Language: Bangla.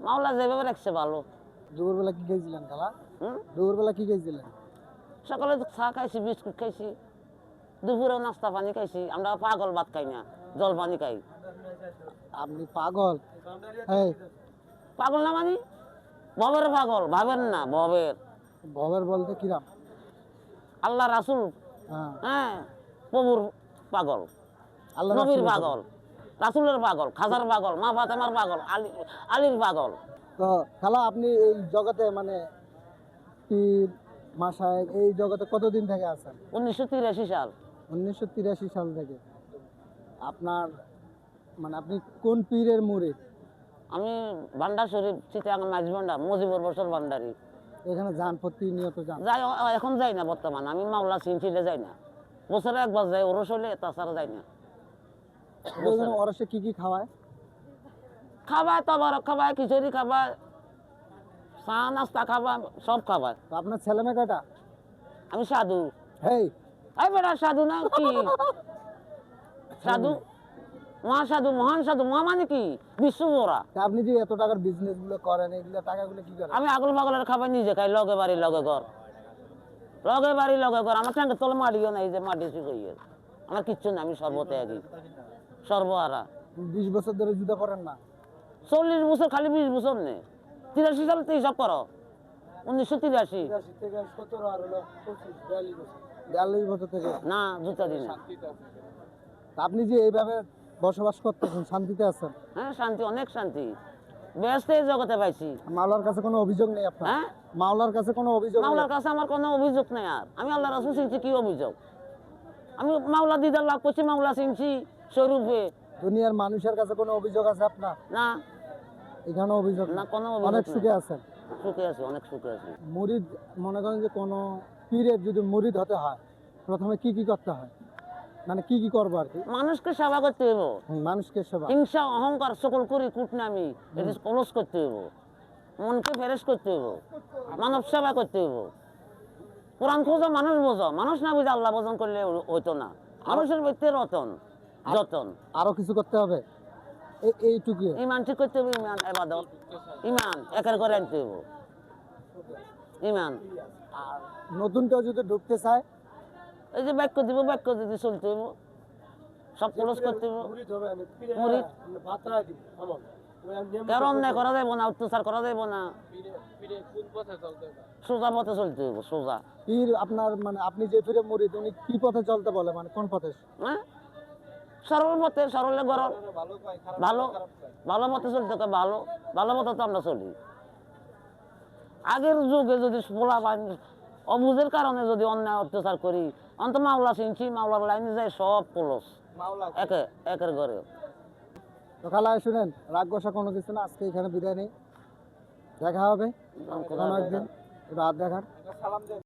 মাওলা যেভাবে রাখছে ভালো। দুপুরবেলা কি খাইছিলেন খালা? দুপুরবেলা কি খাইছিলেন? সকালে চা খাইছি, বিস্কুট খাইছি, দুপুরেও নাস্তা পানি খাইছি। আমরা পাগল ভাত খাই না, জল পানি খাই। আপনি পাগল? এই পাগল না মানে ভবের পাগল, ভাবেন না ভবের। ভবের বলতে কিরাম? আল্লাহ রাসুল, হ্যাঁ, হ্যাঁ, প্রভুর পাগল, আল্লাহ নবীর রাসূলের পাগল, রাসুলের পাগল, খাজার পাগল, মা ফাতেমার পাগল, আলীর পাগল। তো খালা আপনি এই জগতে মানে পীর মাশায়েখ এই জগতে কতদিন থেকে আছেন? 1983 সাল। 1983 সাল থেকে। আপনার মানে আপনি কোন পীরের মুরিদ? আমি ভান্ডার শরীফ চিটাগাং মাঝ ভান্ডার মুজিবুর বছর ভান্ডারি এখানে যান, প্রতিনিয়ত যান? যাই, এখন যাই না বর্তমান। আমি মাওলা সিনচিলে যাই না, বছরে একবার যাই, ওরস হলে, তাছাড়া যাই না। ওইখানে ওরসে কি কি খাওয়ায়? খাবায়, তবারক খাবায়, খিচুড়ি খাবায়, চা নাস্তা খাবায়, সব খাবায়। তো আপনার ছেলে মেয়ে কয়টা? আমি সাধু। হেই, এই বেটা সাধু না কি? সাধু, মহাসাধু, মহান সাধু। মহা মানে কি? বিশ্বজোড়া। তা আপনি যে এত টাকার বিজনেস গুলো করেন, এগুলো টাকাগুলো কি করেন? আমি আগল পাগলের খাবার নিজে খাই, লগে বাড়ি লগে ঘর, লগে বাড়ি লগে ঘর। আমার ট্যাঙ্কের তলে মাটিও নাই, যে মাটি শুকিয়ে আমার কিচ্ছু না। আমি সর্বত্যাগী, সর্বহারা। 20 বছর ধরে জুতা পরেন না? 40 বছর, খালি 20 বছর নেই। 83 সাল থেকে হিসাব করো, 1983। 42 বছর থেকে না, জুতা দিন। তা আপনি যে এইভাবে বসবাস করতেছেন, শান্তিতে আছেন? হ্যাঁ, শান্তি, অনেক শান্তি। ব্যস্ত এই জগতে পাইছি। মাওলার কাছে কোনো অভিযোগ নেই আপনার? হ্যাঁ, মাওলার কাছে কোনো অভিযোগ নেই? মাওলার কাছে আমার কোনো অভিযোগ নেই। আর আমি আল্লাহ রাসূল চিনছি, কি অভিযোগ? আমি মাওলা দিদার লাভ করছি, মাওলা চিনছি স্বরূপে। দুনিয়ার মানুষের কাছে কোনো অভিযোগ আছে আপনার? না, এখানে অভিযোগ না, না? কোনো অভিযোগ অনেক নেই। সুখে আছেন? সুখে আছি, অনেক সুখে আছি। মুরিদ, মনে করেন যে কোনো পীরের যদি মুরিদ হতে হয়, প্রথমে কি কি করতে হয়, মানে কি কি করবো আর কি? মানুষকে সেবা করতে হইব, মানুষকে সেবা। হিংসা অহংকার সকল করি কুটনামি এটি কলস করতে হইব, মনকে ফেরেশ করতে হইব, মানব সেবা করতে হইব। কোরআন খোঁজো, মানুষ বোঝো। মানুষ না বুঝে আল্লাহ ভজন করলে হইতো না। মানুষের ব্যক্তি রতন যতন। আরো কিছু করতে হবে? এইটুকু? ইমান ঠিক করতে হবে, ইমান এবাদত, ইমান একের করে আনতে হইব, ইমান। আর নতুন কেউ যদি ঢুকতে চায়? এই যে বাক্য দিব, বাক্য যদি চলতে হইব, সব খরচ করতে হইব। মুরিদ কারো অন্যায় করা যাইব না, অত্যাচার করা যাইব না, সোজা পথে চলতে হইব, সোজা। পীর আপনার মানে আপনি যে পীরের মুরিদ, উনি কি পথে চলতে বলে, মানে কোন পথে? হ্যাঁ, সরল পথে, সরলে গরল, ভালো ভালো পথে চলতে হবে। ভালো ভালো পথে তো আমরা চলি। আগের যুগে যদি পোলা অবুঝের কারণে যদি অন্যায় অত্যাচার করি, অন্ত মাওলা চিনছি, মাওলার লাইনে যায়, সব পোলস একের ঘরে। তো খালা শুনেন, রাগ গোসা কোনো কিছু না, আজকে এখানে বিদায় নেই, দেখা হবে কোনো একদিন, রাত দেখার।